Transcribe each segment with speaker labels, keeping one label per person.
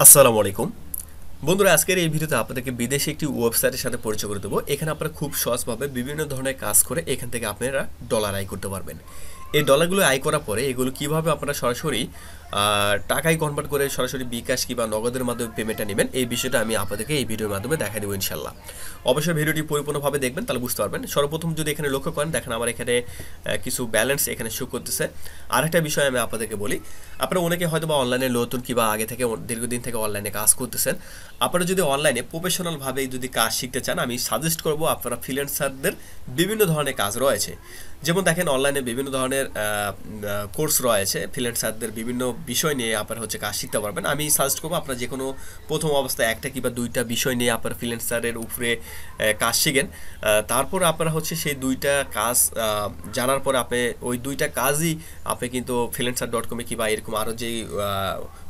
Speaker 1: আসসালামু আলাইকুম বন্ধুরা, আজকের এই ভিডিওতে আপনাদেরকে বিদেশি একটি ওয়েবসাইটের সাথে পরিচয় করে দেবো। এখানে আপনারা খুব সহজভাবে বিভিন্ন ধরনের কাজ করে এখান থেকে আপনারা ডলার আয় করতে পারবেন। এই ডলারগুলো আয় করার পরে এগুলো কিভাবে আপনারা সরাসরি টাকায় কনভার্ট করে সরাসরি বিকাশ কিংবা নগদের মাধ্যমে পেমেন্টটা নেবেন, এই বিষয়টা আমি আপনাদেরকে এই ভিডিওর মাধ্যমে দেখা দেবো ইনশাল্লাহ। অবশ্যই ভিডিওটি পরিপূর্ণভাবে দেখবেন, তাহলে বুঝতে পারবেন। সর্বপ্রথম যদি এখানে লক্ষ্য করেন, দেখেন আমার এখানে কিছু ব্যালেন্স এখানে শো করতেছে। আরেকটা বিষয় আমি আপনাদেরকে বলি, আপনারা অনেকে হয়তো বা অনলাইনে নতুন কিংবা আগে থেকে দীর্ঘদিন থেকে অনলাইনে কাজ করতেছেন। আপনারা যদি অনলাইনে প্রফেশনালভাবে যদি কাজ শিখতে চান, আমি সাজেস্ট করব আপনারা ফ্রিল্যান্সারদের বিভিন্ন ধরনের কাজ রয়েছে। যেমন দেখেন, অনলাইনে বিভিন্ন ধরনের কোর্স রয়েছে, ফ্রিল্যান্সারদের বিভিন্ন বিষয় নিয়ে আপনারা কাজ শিখতে পারবেন। আমি সাজেস্ট করবো আপনারা যে কোনো প্রথম অবস্থায় একটা কিংবা দুইটা বিষয় নিয়ে আপনারা ফ্রিল্যান্সারের উপরে কাজ শিখেন। তারপর আপনারা সেই দুইটা কাজ জানার পরে আপনি ওই দুইটা কাজই আপনি কিন্তু freelancer.com কিংবা এরকম আরও যেই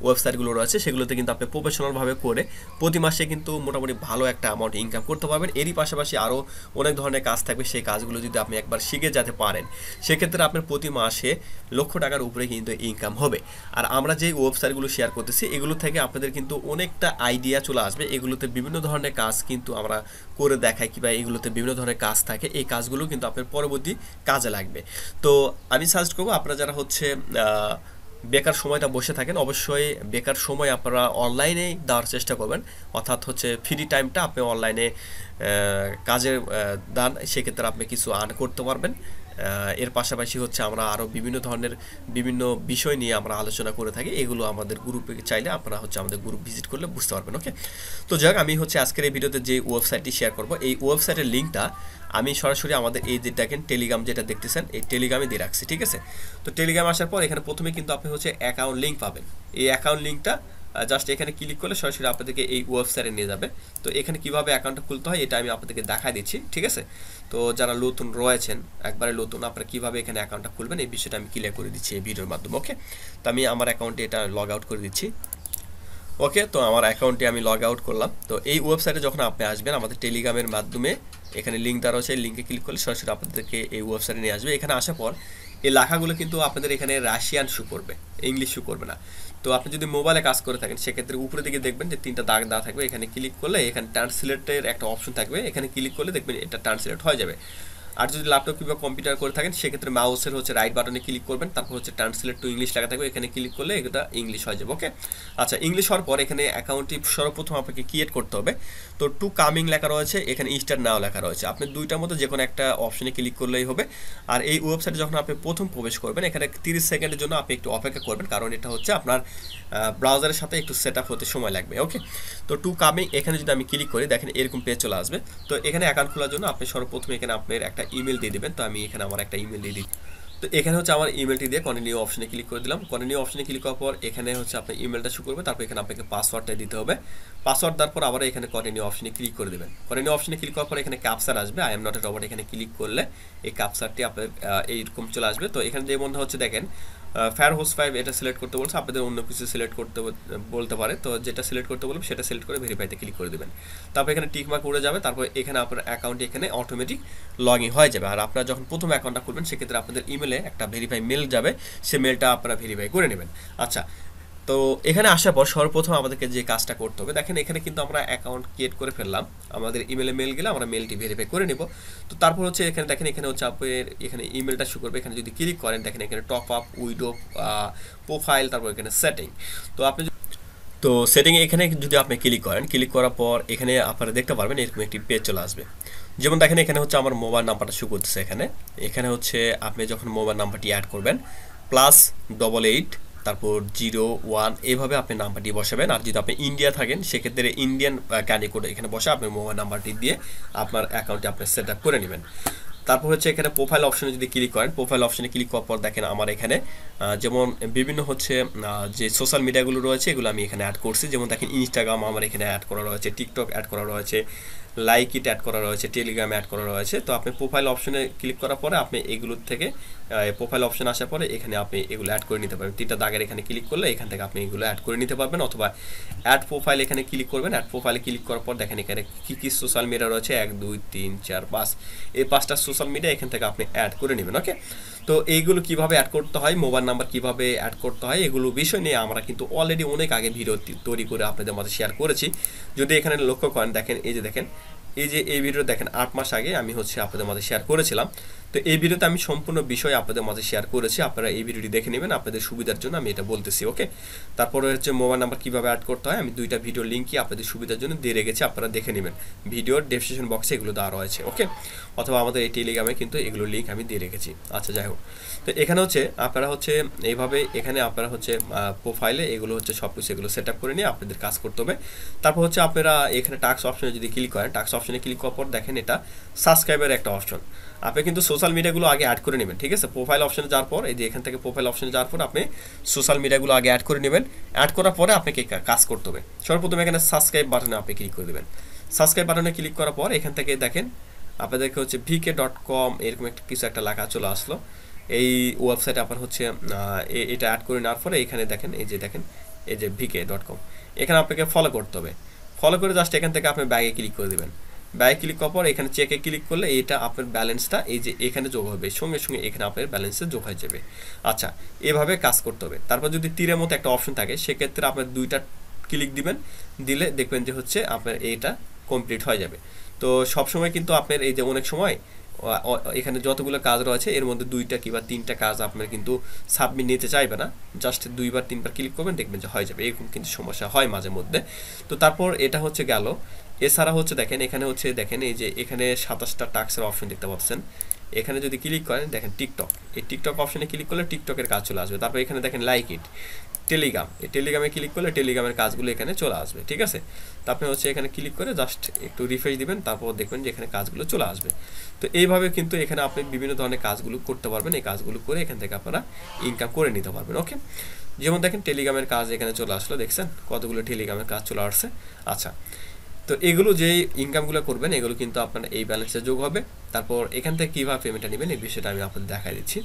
Speaker 1: ওয়েবসাইটগুলো রয়েছে সেগুলোতে কিন্তু আপনি প্রফেশনালভাবে করে প্রতি মাসে কিন্তু মোটামুটি ভালো একটা অ্যামাউন্ট ইনকাম করতে পারবেন। এরই পাশাপাশি আরও অনেক ধরনের কাজ থাকবে, সেই কাজগুলো যদি আপনি একবার শিখে যেতে পারেন সেক্ষেত্রে আপনার প্রতি মাসে লক্ষ টাকার উপরে কিন্তু ইনকাম হবে। আর আমরা যে ওয়েবসাইটগুলো শেয়ার করতেছি এগুলো থেকে আপনাদের কিন্তু অনেকটা আইডিয়া চলে আসবে। এগুলোতে বিভিন্ন ধরনের কাজ কিন্তু আমরা করে দেখাই কিংবা এগুলোতে বিভিন্ন ধরনের কাজ থাকে, এই কাজগুলো কিন্তু আপনার পরবর্তী কাজে লাগবে। তো আমি সাজেস্ট করবো আপনারা যারা বেকার সময়টা বসে থাকেন, অবশ্যই বেকার সময় আপনারা অনলাইনে দেওয়ার চেষ্টা করবেন। অর্থাৎ ফ্রি টাইমটা আপনি অনলাইনে কাজের দান, সেক্ষেত্রে আপনি কিছু আর্ন করতে পারবেন। এর পাশাপাশি আমরা আরও বিভিন্ন ধরনের বিভিন্ন বিষয় নিয়ে আমরা আলোচনা করে থাকি, এগুলো আমাদের গ্রুপে চাইলে আপনারা আমাদের গ্রুপ ভিজিট করলে বুঝতে পারবেন। ওকে, তো যাক, আমি আজকের এই ভিডিওতে যে ওয়েবসাইটটি শেয়ার করব, এই ওয়েবসাইটের লিঙ্কটা আমি সরাসরি আমাদের এই যে দেখেন টেলিগ্রাম যেটা দেখতেছেন এই টেলিগ্রামে দিয়ে রাখছি, ঠিক আছে। তো টেলিগ্রাম আসার পর এখানে প্রথমে কিন্তু আপনি অ্যাকাউন্ট লিঙ্ক পাবেন। এই অ্যাকাউন্ট লিঙ্কটা জাস্ট এখানে ক্লিক করলে সরাসরি আপনাদেরকে এই ওয়েবসাইটে নিয়ে যাবে। তো এখানে কিভাবে অ্যাকাউন্টটা খুলতে হয় এটা আমি আপনাদেরকে দেখাই দিচ্ছি, ঠিক আছে। তো যারা নতুন রয়েছেন, একবারে নতুন, আপনারা কিভাবে এখানে অ্যাকাউন্টটা খুলবেন এই বিষয়টা আমি ক্লিয়ার করে দিচ্ছি এই ভিডিওর মাধ্যমে। ওকে, তো আমি আমার অ্যাকাউন্টে এটা লগ আউট করে দিচ্ছি। ওকে, তো আমার অ্যাকাউন্টে আমি লগ আউট করলাম। তো এই ওয়েবসাইটে যখন আপনি আসবেন আমাদের টেলিগ্রামের মাধ্যমে, এখানে লিঙ্ক দেওয়া রয়েছে, লিঙ্কে ক্লিক করলে সরাসরি আপনাদেরকে এই ওয়েবসাইটে নিয়ে আসবে। এখানে আসার পর এই লেখাগুলো কিন্তু আপনাদের এখানে রাশিয়ান শো করবে, ইংলিশ শো করবে না। তো আপনি যদি মোবাইলে কাজ করে থাকেন সেক্ষেত্রে উপরে দিকে দেখবেন যে তিনটা দাগ দেওয়া থাকবে, এখানে ক্লিক করলে এখানে ট্রান্সলেটের একটা অপশন থাকবে, এখানে ক্লিক করলে দেখবেন এটা ট্রান্সলেট হয়ে যাবে। আর যদি ল্যাপটপ কিংবা কম্পিউটার করে থাকেন সেক্ষেত্রে মাউসের রাইট বাটনে ক্লিক করবেন, তারপর ট্রান্সলেট টু ইংলিশ লেখা থাকবে, এখানে ক্লিক করলে এটা ইংলিশ হয়ে যাবে। ওকে, আচ্ছা, ইংলিশ হওয়ার পর এখানে অ্যাকাউন্টটি সর্বপ্রথম আপনাকে ক্রিয়েট করতে হবে। তো টু কামিং লেখা রয়েছে, এখানে স্টার্ট নাও লেখা রয়েছে, আপনি দুইটার মধ্যে যে কোনো একটা অপশনে ক্লিক করলেই হবে। আর এই ওয়েবসাইটে যখন আপনি প্রথম প্রবেশ করবেন এখানে 30 সেকেন্ডের জন্য আপনি একটু অপেক্ষা করবেন, কারণ এটা আপনার ব্রাউজারের সাথে একটু সেট আপ হতে সময় লাগবে। ওকে, তো টু কামিং এখানে যদি আমি ক্লিক করি দেখেন এরকম পেজ চলে আসবে। তো এখানে অ্যাকাউন্ট খোলার জন্য আপনি সর্বপ্রথম এখানে আপনার একটা ইমেল দিয়ে দেবেন। তো আমি এখানে আমার একটা ইমেল দিয়ে দিই। তো এখানে আমার ইমেলটি দিয়ে কন্টিনিউ অপশনে ক্লিক করে দিলাম। কন্টিনিউ অপশনে ক্লিক করার পর এখানে আপনার ইমেলটা শো করবে, তারপর এখানে আপনাকে পাসওয়ার্ডটা দিতে হবে। পাসওয়ার্ড দেওয়ার পর আবার এখানে কন্টিনিউ অপশনে ক্লিক করে দেবেন। কন্টিনিউ অপশনে ক্লিক করার পর এখানে ক্যাপচার আসবে, I am not a robot, এখানে ক্লিক করলে এই ক্যাপচারটি আপনার এইরকম চলে আসবে। তো এখানে যে মনে দেখেন ফায়ার হোস্ট 5 এটা সিলেক্ট করতে বলছে, আপনাদের অন্য কিছু সিলেক্ট করতে বলতে পারে। তো যেটা সিলেক্ট করতে বলবে সেটা সিলেক্ট করে ভেরিফাইতে ক্লিক করে দেবেন। তারপর এখানে টিক মার্ক উড়ে যাবে, তারপর এখানে আপনার অ্যাকাউন্টে এখানে অটোমেটিক লগ ইন হয়ে যাবে। আর আপনারা যখন প্রথম অ্যাকাউন্টটা খুলবেন সেক্ষেত্রে আপনাদের ইমেলে একটা ভেরিফাই মেল যাবে, সে মেলটা আপনারা ভেরিফাই করে নেবেন। আচ্ছা, তো এখানে আসার পর সর্বপ্রথম আমাদেরকে যে কাজটা করতে হবে, দেখেন এখানে কিন্তু আমরা অ্যাকাউন্ট ক্রিয়েট করে ফেললাম, আমাদের ইমেলে মেল গেলে আমরা মেলটি ভেরিফাই করে নেব। তো তারপর এখানে দেখেন এখানে আপনার এখানে ইমেলটা শো করবে, এখানে যদি ক্লিক করেন দেখেন এখানে টপ আপ, উইডো, প্রোফাইল, তারপর এখানে সেটিং। তো আপনি সেটিংয়ে এখানে যদি আপনি ক্লিক করেন, ক্লিক করার পর এখানে আপনারা দেখতে পারবেন এরকম একটি পেজ চলে আসবে। যেমন দেখেন এখানে আমার মোবাইল নাম্বারটা শো করতেছে, এখানে আপনি যখন মোবাইল নাম্বারটি অ্যাড করবেন +88 তারপর 01 এইভাবে আপনি নাম্বারটি বসাবেন। আর যদি আপনি ইন্ডিয়া থাকেন সেক্ষেত্রে ইন্ডিয়ান ক্যান্ডি কোড এখানে বসে আপনি মোবাইল নাম্বারটি দিয়ে আপনার অ্যাকাউন্টটি আপনি সেট আপ করে নেবেন। তারপর এখানে প্রোফাইল অপশনে যদি ক্লিক করেন, প্রোফাইল অপশনে ক্লিক করার পর দেখেন আমার এখানে যেমন বিভিন্ন যে সোশ্যাল মিডিয়াগুলো রয়েছে এগুলো আমি এখানে অ্যাড করছি। যেমন দেখেন ইনস্টাগ্রাম আমার এখানে অ্যাড করা রয়েছে, টিকটক অ্যাড করা রয়েছে, লাইক ইট অ্যাড করা রয়েছে, টেলিগ্রাম অ্যাড করা রয়েছে। তো আপনি প্রোফাইল অপশনে ক্লিক করার পরে আপনি এগুলোর থেকে প্রোফাইল অপশন আসার পরে এখানে আপনি এগুলো অ্যাড করে নিতে পারবেন। 3টা দাগের এখানে ক্লিক করলে এখান থেকে আপনি এগুলো অ্যাড করে নিতে পারবেন, অথবা অ্যাড প্রোফাইল এখানে ক্লিক করবেন। অ্যাড প্রোফাইলে ক্লিক করার পর দেখেন এখানে কী সোশ্যাল মিডিয়া রয়েছে, 1 2 3 4 5, এই 5টা সোশ্যাল মিডিয়া এখান থেকে আপনি অ্যাড করে নেবেন। ওকে, তো এইগুলো কিভাবে অ্যাড করতে হয়, মোবাইল নাম্বার কিভাবে অ্যাড করতে হয়, এগুলো বিষয় নিয়ে আমরা কিন্তু অলরেডি অনেক আগে ভিডিও তৈরি করে আপনাদের মাঝে শেয়ার করেছি। যদি এখানে লক্ষ্য করেন, দেখেন এই যে এই ভিডিও দেখেন 8 মাস আগে আমি আপনাদের মাঝে শেয়ার করেছিলাম। তো এই ভিডিওতে আমি সম্পূর্ণ বিষয় আপনাদের মাঝে শেয়ার করেছি, আপনারা এই ভিডিওটি দেখে নেবেন, আপনাদের সুবিধার জন্য আমি এটা বলতেছি। ওকে, তারপরে হচ্ছে মোবাইল নাম্বার কীভাবে অ্যাড করতে হয়, আমি 2টা ভিডিও লিঙ্কই আপনাদের সুবিধার জন্য দিয়ে রেখেছি, আপনারা দেখে নেবেন। ভিডিওর ডেসক্রিপশন বক্সে এগুলো দেওয়া রয়েছে। ওকে, অথবা আমাদের এই টেলিগ্রামে কিন্তু এগুলো লিঙ্ক আমি দিয়ে রেখেছি। আচ্ছা, যাই হোক, তো এখানে হচ্ছে আপনারা হচ্ছে এইভাবে এখানে আপনারা হচ্ছে প্রোফাইলে এগুলো হচ্ছে সব কিছু এগুলো সেট আপ করে নিয়ে আপনাদের কাজ করতে হবে। তারপর হচ্ছে আপনারা এখানে টাস্ক অপশনে যদি ক্লিক করেন, টাস্ক অপশনে ক্লিক করার পর দেখেন এটা সাবস্ক্রাইবের একটা অপশন। আপনি কিন্তু সোশ্যাল মিডিয়াগুলো আগে অ্যাড করে নেবেন, ঠিক আছে। প্রোফাইল অপশনে যাওয়ার পর এই যে এখান থেকে প্রোফাইল অপশনে যাওয়ার পর আপনি সোশ্যাল মিডিয়াগুলো আগে অ্যাড করে নেবেন। অ্যাড করার পরে আপনাকে কাজ করতে হবে। সর্বপ্রথম এখানে সাবস্ক্রাইব বাটনে আপনি ক্লিক করে দেবেন। সাবস্ক্রাইব বাটনে ক্লিক করার পর এখান থেকে দেখেন আপনাদেরকে হচ্ছে vk.com এরকম কিছু একটা লেখা চলে আসলো। এই ওয়েবসাইটে আপনার হচ্ছে এটা অ্যাড করে নেওয়ার পরে এখানে দেখেন এই যে vk.com, এখানে আপনাকে ফলো করতে হবে। ফলো করে জাস্ট এখান থেকে আপনি ব্যাগে ক্লিক করে দেবেন। ব্যাগে ক্লিক করার পর এখানে চেকে ক্লিক করলে এটা আপনার ব্যালেন্সটা এই যে এখানে যোগ হবে, সঙ্গে সঙ্গে এখানে আপনার ব্যালেন্সে যোগ হয়ে যাবে। আচ্ছা, এভাবে কাজ করতে হবে। তারপর যদি তীরের মতো একটা অপশন থাকে, সেক্ষেত্রে আপনার 2টা ক্লিক দিবেন, দিলে দেখবেন যে হচ্ছে আপনার এইটা কমপ্লিট হয়ে যাবে। তো সবসময় কিন্তু আপনার এই যে অনেক সময় এখানে যতগুলো কাজ রয়েছে এর মধ্যে 2টা কিংবা 3টা কাজ আপনার কিন্তু সাবমিট নিতে চাইবে না। জাস্ট 2বার 3বার ক্লিক করবেন, দেখবেন যে হয়ে যাবে। এরকম কিন্তু সমস্যা হয় মাঝে মধ্যে। তো তারপর এটা হচ্ছে গেল। এছাড়া হচ্ছে দেখেন এখানে হচ্ছে দেখেন এই যে এখানে 27টা টাস্কের অপশন দেখতে পাচ্ছেন। এখানে যদি ক্লিক করেন দেখেন টিকটক, এই টিকটক অপশনে ক্লিক করলে টিকটকের কাজ চলে আসবে। তারপর এখানে দেখেন লাইক ইট, টেলিগ্রাম, এই টেলিগ্রামে ক্লিক করলে টেলিগ্রামের কাজগুলো এখানে চলে আসবে, ঠিক আছে। তো আপনি হচ্ছে এখানে ক্লিক করে জাস্ট একটু রিফ্রেশ দিবেন, তারপর দেখবেন যে এখানে কাজগুলো চলে আসবে। তো এইভাবে কিন্তু এখানে আপনি বিভিন্ন ধরনের কাজগুলো করতে পারবেন। এই কাজগুলো করে এখান থেকে আপনারা ইনকাম করে নিতে পারবেন। ওকে, যেমন দেখেন টেলিগ্রামের কাজ এখানে চলে আসলো, দেখছেন কতগুলো টেলিগ্রামের কাজ চলে আসছে। আচ্ছা, তো এগুলো যে ইনকামগুলো করবেন এগুলো কিন্তু আপনার এই ব্যালেন্সে যোগ হবে। তারপর এখান থেকে কীভাবে পেমেন্টটা নেবেন এই বিষয়টা আমি আপনাদের দেখাই দিচ্ছি।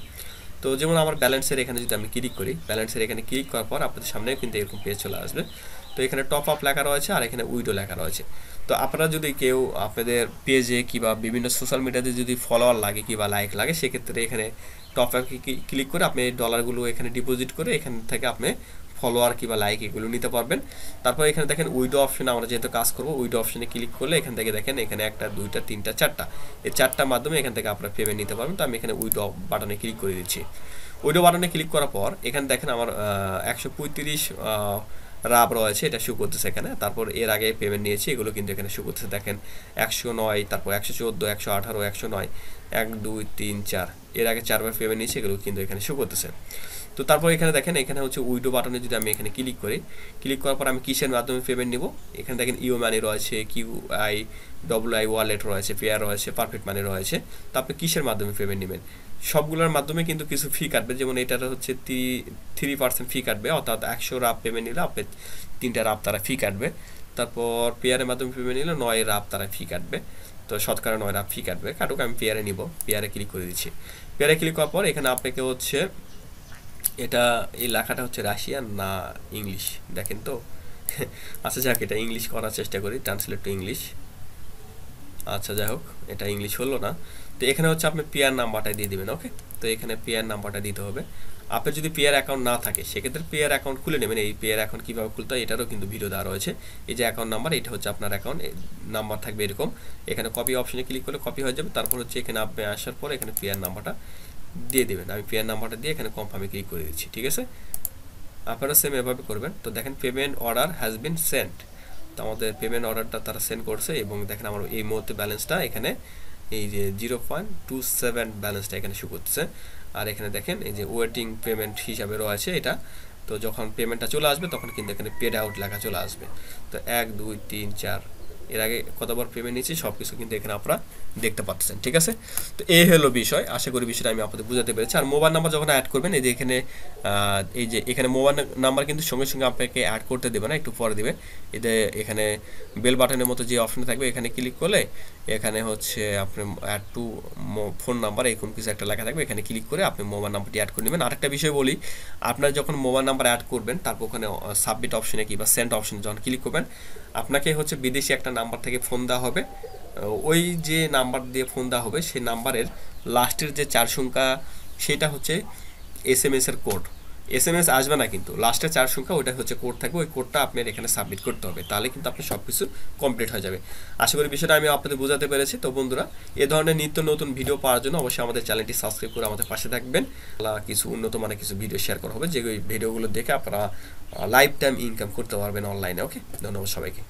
Speaker 1: তো যেমন আমার ব্যালেন্সের এখানে যদি আমি ক্লিক করি, ব্যালেন্সের এখানে ক্লিক করার পর আপনাদের সামনে কিন্তু এরকম পেজ চলে আসবে। তো এখানে টপ আপ লেখা রয়েছে আর এখানে উইডো লেখা রয়েছে। তো আপনারা যদি কেউ আপনাদের পেজে কিংবা বিভিন্ন সোশ্যাল মিডিয়াতে যদি ফলোয়ার লাগে কিংবা লাইক লাগে, সেক্ষেত্রে এখানে টপ আপে ক্লিক করে আপনি ডলারগুলো এখানে ডিপোজিট করে এখান থেকে আপনি ফলোয়ার কিংবা লাইক এগুলো নিতে পারবেন। তারপর এখানে দেখেন উইডো অপশনে আমরা যেহেতু কাজ করবো, উইডো অপশনে ক্লিক করলে এখান থেকে দেখেন এখানে 1টা 2টা 3টা 4টা, এই 4টার মাধ্যমে এখান থেকে আপনারা পেমেন্ট নিতে পারবেন। তো আমি এখানে উইডো বাটনে ক্লিক করে দিচ্ছি। উইডো বাটনে ক্লিক করার পর এখানে দেখেন আমার 135 রাব রয়েছে, এটা শো করতেছে এখানে। তারপর এর আগে পেমেন্ট নিয়েছি, এগুলো কিন্তু এখানে শো করতেছে। দেখেন 109, তারপর 114, 118, 109, 1 2 3 4, এর আগে 4বার পেমেন্ট নিয়েছি, এগুলো কিন্তু এখানে শো করতেছে। তো তারপর এখানে দেখেন এখানে হচ্ছে উইডো বাটনে যদি আমি এখানে ক্লিক করি, ক্লিক করার পর আমি কিসের মাধ্যমে পেমেন্ট নিব, এখানে দেখেন ইউ মানি রয়েছে, QI WI ওয়ালেট রয়েছে, পেয়ার রয়েছে, পারফেক্ট মানি রয়েছে। তো আপনি কিসের মাধ্যমে পেমেন্ট নেবেন, সবগুলোর মাধ্যমে কিন্তু কিছু ফি কাটবে। যেমন এটার হচ্ছে 3% ফি কাটবে, অর্থাৎ 100 রাব পেমেন্ট নিলে আপনি 3টা রাব তারা ফি কাটবে। তারপর পেয়ারের মাধ্যমে পেমেন্ট নিলে 9 রাব তারা ফি কাটবে। তো শতকরা 9 রাব ফি কাটবে, কাটুক। আমি পেয়ারে নিব, পেয়ারে ক্লিক করে দিচ্ছি। পেয়ারে ক্লিক করার পর এখানে আপনাকে হচ্ছে এটা এই লেখাটা হচ্ছে রাশিয়ান না ইংলিশ দেখেন তো। আচ্ছা যাক, এটা ইংলিশ করার চেষ্টা করি, ট্রান্সলেট টু ইংলিশ। আচ্ছা যাই হোক, এটা ইংলিশ হলো না। তো এখানে হচ্ছে আপনি পিআর নাম্বারটা দিয়ে দিবেন। ওকে, তো এখানে পিআর নাম্বারটা দিতে হবে। আপনার যদি পিআর অ্যাকাউন্ট না থাকে সেক্ষেত্রে পিআর অ্যাকাউন্ট খুলে নেবেন। এই পিআর অ্যাকাউন্ট কীভাবে খুলতে হয় এটারও কিন্তু ভিডিও দেওয়া রয়েছে। এই যে অ্যাকাউন্ট নাম্বার, এটা হচ্ছে আপনার অ্যাকাউন্ট নাম্বার থাকবে এরকম। এখানে কপি অপশনে ক্লিক করলে কপি হয়ে যাবে। তারপর হচ্ছে এখানে আপনি আসার পর এখানে পিআর নাম্বারটা দিয়ে দেবেন। আমি পিআর নাম্বারটা দিয়ে এখানে কনফার্মে ক্লিক করে দিচ্ছি, ঠিক আছে। আপনারা সেম এভাবে করবেন। তো দেখেন payment order has been sent, তো আমাদের পেমেন্ট অর্ডারটা তারা সেন্ড করছে এবং দেখেন আমার এই মুহূর্তে ব্যালেন্সটা এখানে এই যে 0.27 ব্যালেন্সটা এখানে শো করতেছে। আর এখানে দেখেন এই যে ওয়েটিং পেমেন্ট হিসাবে রয়েছে এটা। তো যখন পেমেন্টটা চলে আসবে তখন কিন্তু এখানে পেড আউট লেখা চলে আসবে। তো 1 2 3 4 এর আগে কতবার পেমেন্ট নিয়েছি সব কিছু কিন্তু এখানে আপনারা দেখতে পাচ্ছেন। ঠিক আছে, তো এই হলো বিষয়। আশা করি বিষয়টা আমি আপনাদের বুঝাতে পেরেছি। আর মোবাইল নাম্বার যখন অ্যাড করবেন, এই যে এখানে মোবাইল নাম্বার কিন্তু সঙ্গে সঙ্গে আপনাকে অ্যাড করতে দেবে না, একটু পরে দেবে। এখানে বেল বাটনের মতো যে অপশন থাকবে এখানে ক্লিক করলে এখানে হচ্ছে আপনি অ্যাড টু ফোন নাম্বার এরকম কিছু একটা লেখা থাকবে, এখানে ক্লিক করে আপনি মোবাইল নাম্বারটি অ্যাড করে নেবেন। আরেকটা বিষয় বলি, আপনার যখন মোবাইল নাম্বার অ্যাড করবেন তারপর ওখানে সাবমিট অপশনে কিংবা সেন্ড অপশনে যখন ক্লিক করবেন, আপনাকে হচ্ছে বিদেশি একটা নাম্বার থেকে ফোন দেওয়া হবে। ওই যে নাম্বার দিয়ে ফোন দেওয়া হবে সেই নাম্বারের লাস্টের যে 4 সংখ্যা সেটা হচ্ছে SMS এর কোড। SMS আসবে না, কিন্তু লাস্টে 4 সংখ্যা ওইটা হচ্ছে কোড থাকবে, ওই কোডটা আপনার এখানে সাবমিট করতে হবে, তাহলে কিন্তু আপনার সব কিছু কমপ্লিট হয়ে যাবে। আশা করি বিষয়টা আমি আপনাদের বোঝাতে পেরেছি। তো বন্ধুরা, এ ধরনের নিত্য নতুন ভিডিও পাওয়ার জন্য অবশ্যই আমাদের চ্যানেলটি সাবস্ক্রাইব করে আমাদের পাশে থাকবেন। কিছু উন্নত মানের কিছু ভিডিও শেয়ার করা হবে, যে ভিডিওগুলো দেখে আপনারা লাইফ টাইম ইনকাম করতে পারবেন অনলাইনে। ওকে, ধন্যবাদ সবাইকে।